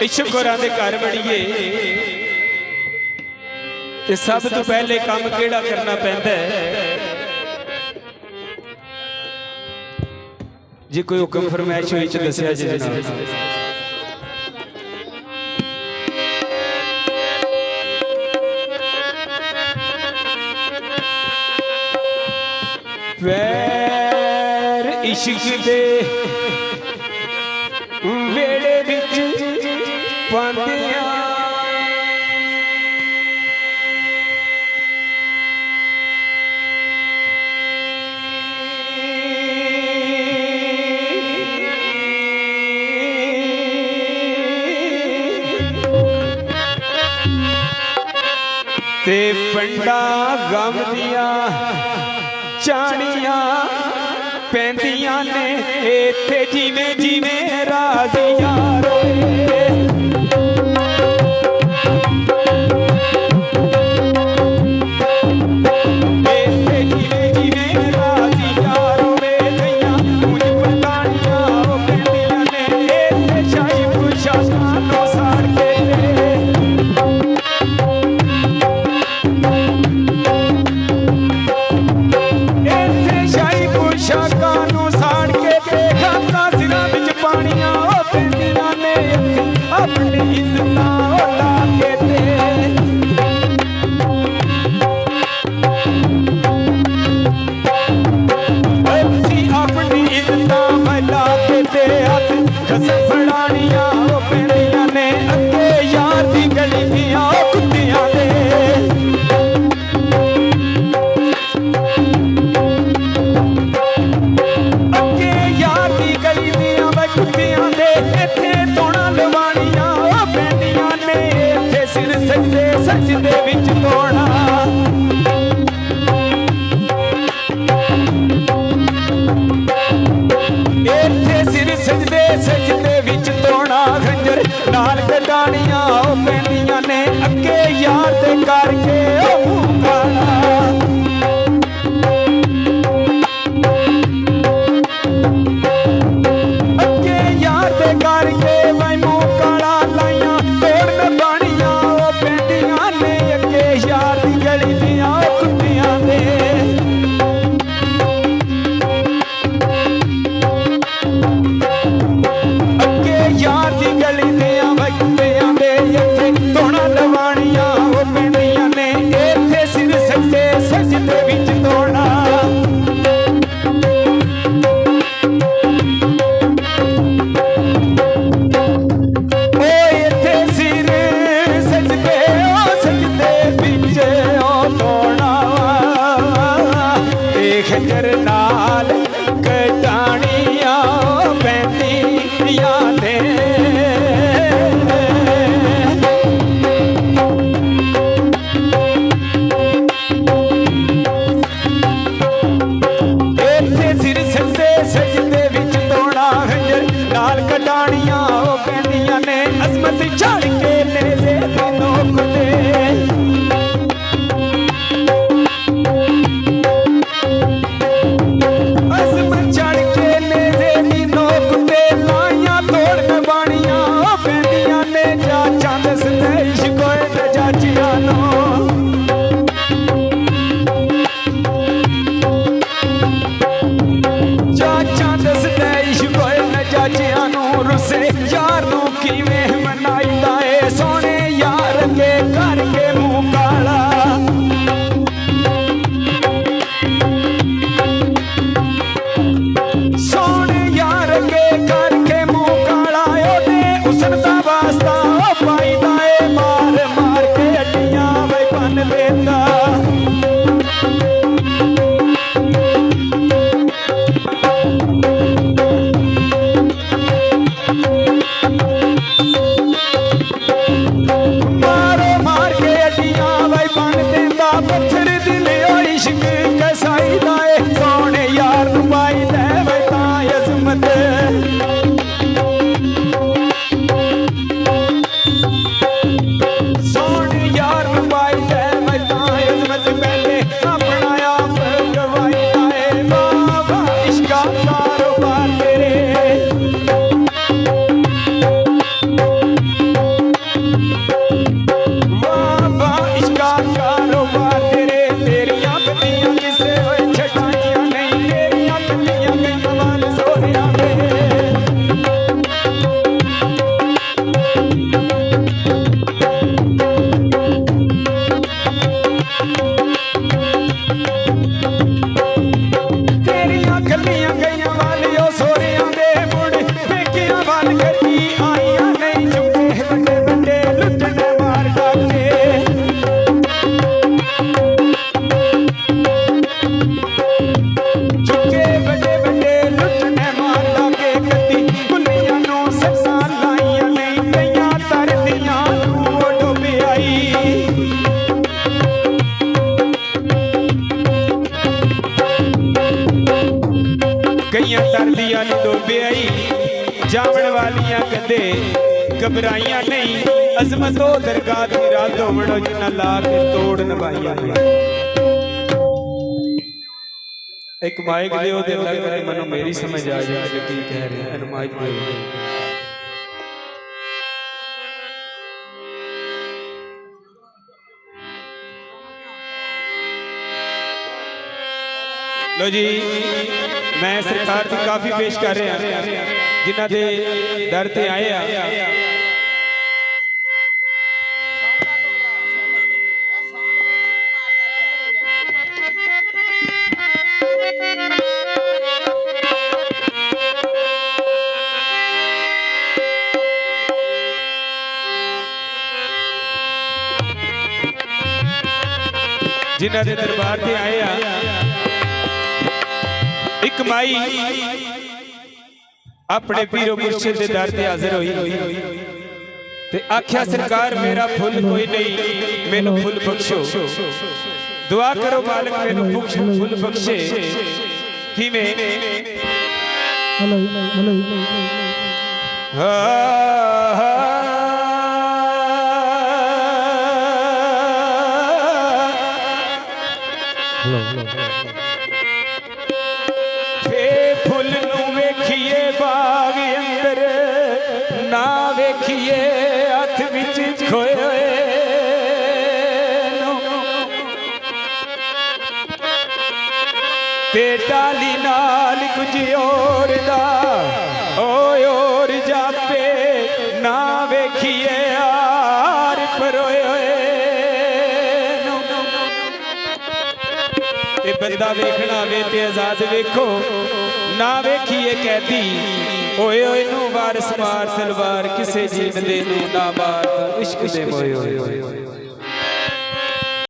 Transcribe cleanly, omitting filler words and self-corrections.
इश्क होरां दे घर वड़ीए ते सब तो पहले काम केड़ा करना पैंदा है? जे कोई हुक्म फरमाइश होई च दस्सिया जे जनाब। पैर इश्क दे वेड़े विच पांदियां ते पंडा गम दिया चाणियां पैंदियां ने इत्थे जिवें जिवें राजियां रोए। सजदे विच तोड़ा खंजर नाल कटानियां पैंदियां ने अगे यार दे करके अगे यार दे करके मैं मुंह काला लाइया तोड़न बाणियां पैंदियां ने अगे यार दी गली दियां कुत्तियां दे यार दी गली दियां वक्तियां दे इत्थे तोड़ा लवाणियां पैंदियां ने इत्थे सिर सजदे सजदे विच तोड़ा इत्थे सिर सजदे सजदे विच तोड़ा खंजर नाल कटाणियां पैंदियां ने चढ़ के नेज़े ते नोक दे चढ़ के नेज़े दी नोक ते लाइयां तोड़ बाणियां पैंदियां ने जाचां दसदे इश्क होए ते जाचियां नो जाचां दसदे इश्क होए ते जाचियां नो रुसे यार नू किवें सोने यार के करके मुंह काला सोने यार के करके मुंह काला उसन दा वास्ता पाईदा है मार मार के अड्डियां वे बन लेंदा कदी आईया नहीं चुके बड़े बड़े लुटने मार डाके चुके बड़े बड़े लुटने मार डाके कदी कुलियां नू ससा लाइया नहीं कईयां तरदियां नू डुबी आई कईयां तरदियां नी डुबी आई जावण वालियां कदे घबराइयां नहीं अजमतो दरगाह दी रात होवणो जिन्ना ला के तोड़ नभाइयां एक माइक दिओ ते लगदा मनो मेरी समझ आ जाए कि की कह रहे हैं माइक दिओ लो जी मैं सरकार की काफी पेश कर रहा जिन्हां दे दर ते आए आ जिन्हां दे दरबार ते आए आ एक माई अपने पीरो मुर्शिद दे दर ते हाजिर होई ते आख्या सरकार मेरा फुल कोई नहीं मैनू फुल बख्शो दुआ करो मालिक मैनू फुल बख्शे किवें ते डाली नाल कुछ और दा ओए और जापे ना वेखिए यार परोए ते बंदा वेखना वे ते आजाद वेखो ना वेखिए कैदी ओए ओए नू वारस मार सलवार किसे जीन दे नू ना मार इश्क दे मोए ओए